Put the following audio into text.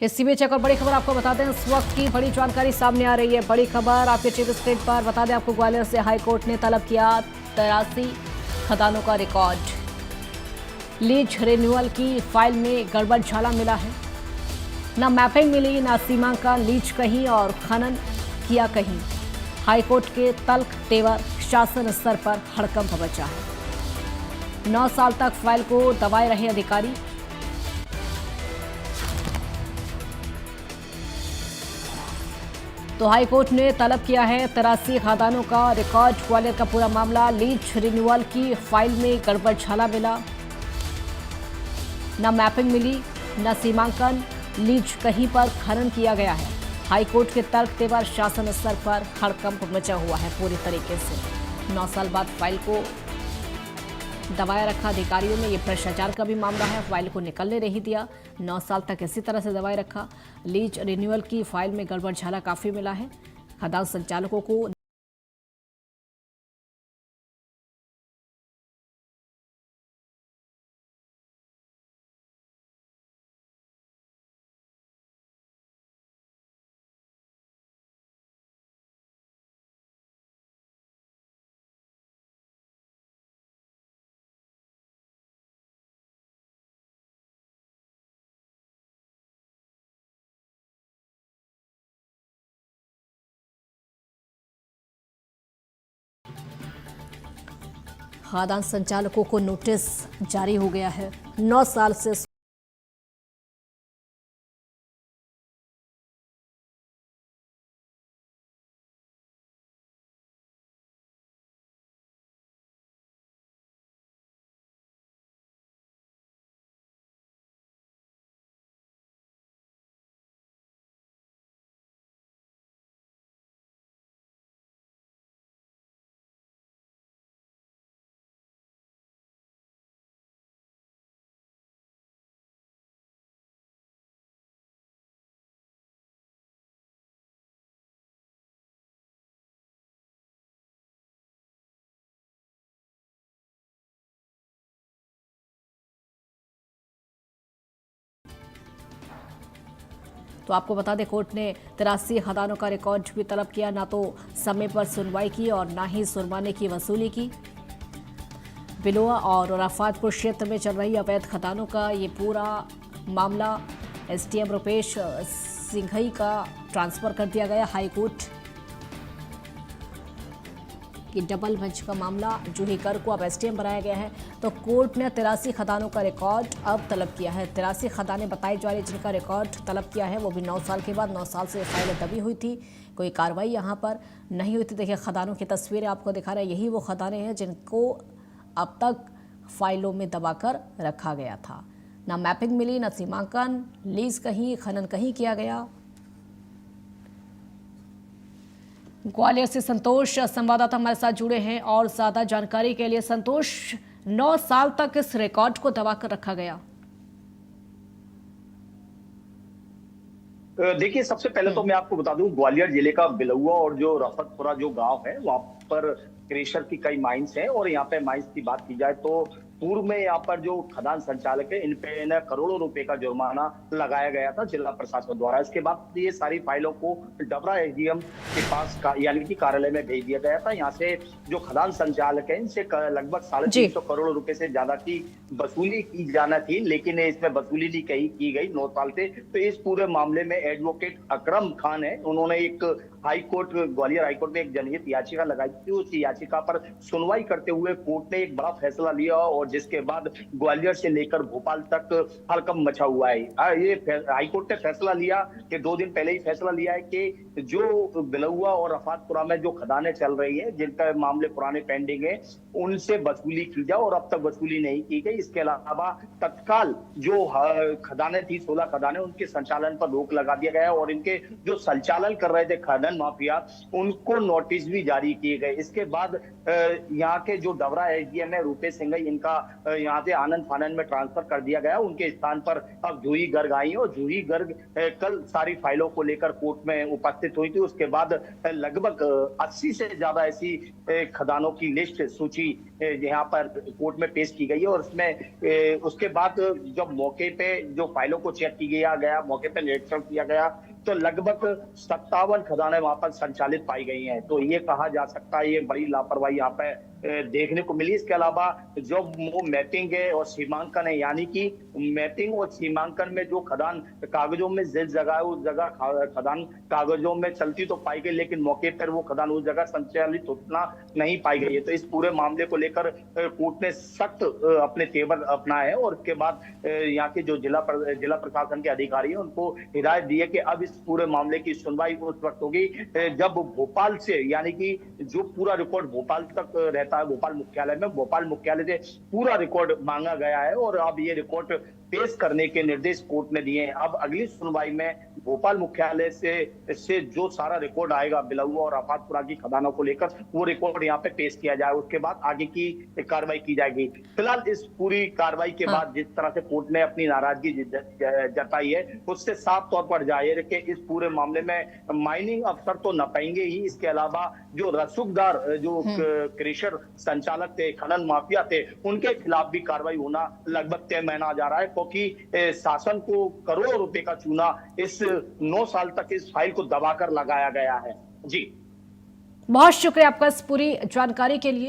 इसी बीच एक और बड़ी खबर आपको बता दें, इस वक्त की बड़ी जानकारी सामने आ रही है। बड़ी खबर आपके टीवी स्क्रीन पर बता दें आपको, ग्वालियर से हाईकोर्ट ने तलब किया 83 खदानों का रिकॉर्ड। लीज रिन्यूअल की फाइल में गड़बड़ झाला मिला है। न मैपिंग मिली, न सीमांकन, लीज कहीं और खनन किया कहीं। हाईकोर्ट के तल्ख तेवर शासन स्तर पर हड़कंप मचा है। 9 साल तक फाइल को दबाए रहे अधिकारी। तो हाईकोर्ट ने तलब किया है 83 खदानों का रिकॉर्ड। ग्वालियर का पूरा मामला, लीज रिन्यूअल की फाइल में गड़बड़ झाला मिला। न मैपिंग मिली, न सीमांकन, लीज कहीं पर खनन किया गया है। हाईकोर्ट के तर्क तेवर शासन स्तर पर हड़कंप मचा हुआ है पूरी तरीके से। 9 साल बाद फाइल को दबाया रखा अधिकारियों ने। यह भ्रष्टाचार का भी मामला है, फाइल को निकलने नहीं दिया। 9 साल तक इसी तरह से दबाए रखा। लीज रिन्यूअल की फाइल में गड़बड़ झाला काफी मिला है। खदान संचालकों को खदान संचालकों को नोटिस जारी हो गया है। 9 साल से तो आपको बता दें, कोर्ट ने 83 खदानों का रिकॉर्ड भी तलब किया। ना तो समय पर सुनवाई की और ना ही जुर्माने की वसूली की। बिलोआ और रफातपुर क्षेत्र में चल रही अवैध खदानों का ये पूरा मामला एसडीएम रुपेश सिंघई का ट्रांसफर कर दिया गया हाईकोर्ट कि डबल बेंच का मामला जूही गर्ग को अब एसडीएम बनाया गया है। तो कोर्ट ने 83 खदानों का रिकॉर्ड अब तलब किया है। 83 खदानें बताई जा रही, जिनका रिकॉर्ड तलब किया है, वो भी 9 साल के बाद। 9 साल से फाइलें दबी हुई थी, कोई कार्रवाई यहाँ पर नहीं हुई थी। देखिए, खदानों की तस्वीरें आपको दिखा रहे हैं। यही वो खदानें हैं जिनको अब तक फाइलों में दबाकर रखा गया था। ना मैपिंग मिली, ना सीमांकन, लीज कहीं, खनन कहीं किया गया। ग्वालियर से संतोष संवाददाता हमारे साथ जुड़े हैं और ज्यादा जानकारी के लिए। संतोष, 9 साल तक इस रिकॉर्ड को दबाकर रखा गया। देखिए, सबसे पहले तो मैं आपको बता दूं, ग्वालियर जिले का बिलुआ और जो रफतपुरा जो गांव है, वहां पर क्रेशर की कई माइंस हैं। और यहाँ पे माइंस की बात की जाए तो पूर्व में यहाँ पर जो खदान संचालक है, इन पे न करोड़ों रुपए का जुर्माना लगाया गया था जिला प्रशासन द्वारा। इसके बाद ये सारी फाइलों को डबरा एसडीएम के पास यानी कि कार्यालय में भेज दिया गया था। यहाँ से जो खदान संचालक है, इनसे लगभग 350 करोड़ रुपए से ज्यादा की वसूली की जाना थी, लेकिन इसमें वसूली नहीं कहीं की गई 9 साल से। तो इस पूरे मामले में एडवोकेट अकरम खान है, उन्होंने एक हाईकोर्ट, ग्वालियर हाईकोर्ट में एक जनहित याचिका लगाई थी। उस याचिका पर सुनवाई करते हुए कोर्ट ने एक बड़ा फैसला लिया और जिसके बाद ग्वालियर से लेकर भोपाल तक हड़कंप मचा हुआ है। ये हाईकोर्ट ने फैसला लिया कि 2 दिन पहले ही फैसला लिया है कि जो बिलुआ और रफातपुरा में जो खदानें चल रही है, जिनका मामले पुराने पेंडिंग है, उनसे वसूली की जाए। और अब तक वसूली नहीं की गई। इसके अलावा तत्काल जो खदानें थी, 16 खदानें, उनके संचालन पर रोक लगा दिया गया और इनके जो संचालन कर रहे थे खनन माफिया, उनको नोटिस भी जारी किए गए। इसके बाद यहाँ के जो डबरा एसडीएम है रुपेश सिंघई, इनका यहाँ से आनंद फानंद में ट्रांसफर कर दिया गया। उनके स्थान पर अब जूही गर्ग आई है और जूही गर्ग कल सारी फाइलों को लेकर कोर्ट में उपस्थित हुई थी। उसके बाद लगभग 80 से ज्यादा ऐसी खदानों की लिस्ट सूची यहाँ पर कोर्ट में पेश की गई है और उसमें उसके बाद जब मौके पे जो फाइलों को चेक किया गया, मौके पे निरीक्षण किया गया, तो लगभग 57 खदानें वहां पर संचालित पाई गई हैं। तो ये कहा जा सकता है ये बड़ी लापरवाही यहाँ पे देखने को मिली। इसके अलावा जो वो मैपिंग है और सीमांकन है, यानी कि मैपिंग और सीमांकन में जो खदान कागजों में जिस जगह है उस जगह खदान कागजों में चलती तो पाई गई, लेकिन मौके पर वो खदान उस जगह संचालित होना नहीं पाई गई है। तो इस पूरे मामले को लेकर कोर्ट ने सख्त अपने तेवर अपनाए हैं और उसके बाद यहाँ के जो जिला प्रशासन के अधिकारी हैं उनको हिदायत दी है कि अब इस पूरे मामले की सुनवाई उस वक्त होगी जब भोपाल से, यानी कि जो पूरा रिकॉर्ड भोपाल तक रहता है, भोपाल मुख्यालय में, भोपाल मुख्यालय से पूरा रिकॉर्ड मांगा गया है और अब ये रिकॉर्ड पेश करने के निर्देश कोर्ट ने दिए हैं। अब अगली सुनवाई में भोपाल मुख्यालय से जो सारा रिकॉर्ड आएगा बिलौआ और आफातपुरा की खदानों को लेकर, वो रिकॉर्ड यहाँ पे पेश किया जाए, उसके बाद आगे की कार्रवाई की जाएगी। फिलहाल इस पूरी कार्रवाई के बाद जिस तरह से कोर्ट ने अपनी नाराजगी जताई है, उससे साफ तौर पर जाहिर है कि इस पूरे मामले में माइनिंग अफसर तो न पाएंगे ही, इसके अलावा जो रसूखदार, जो क्रेशर संचालक थे, खनन माफिया थे, उनके खिलाफ भी कार्रवाई होना लगभग तय माना जा रहा है, क्योंकि शासन को करोड़ों रुपए का चूना इस 9 साल तक इस फाइल को दबाकर लगाया गया है। जी, बहुत शुक्रिया आपका इस पूरी जानकारी के लिए।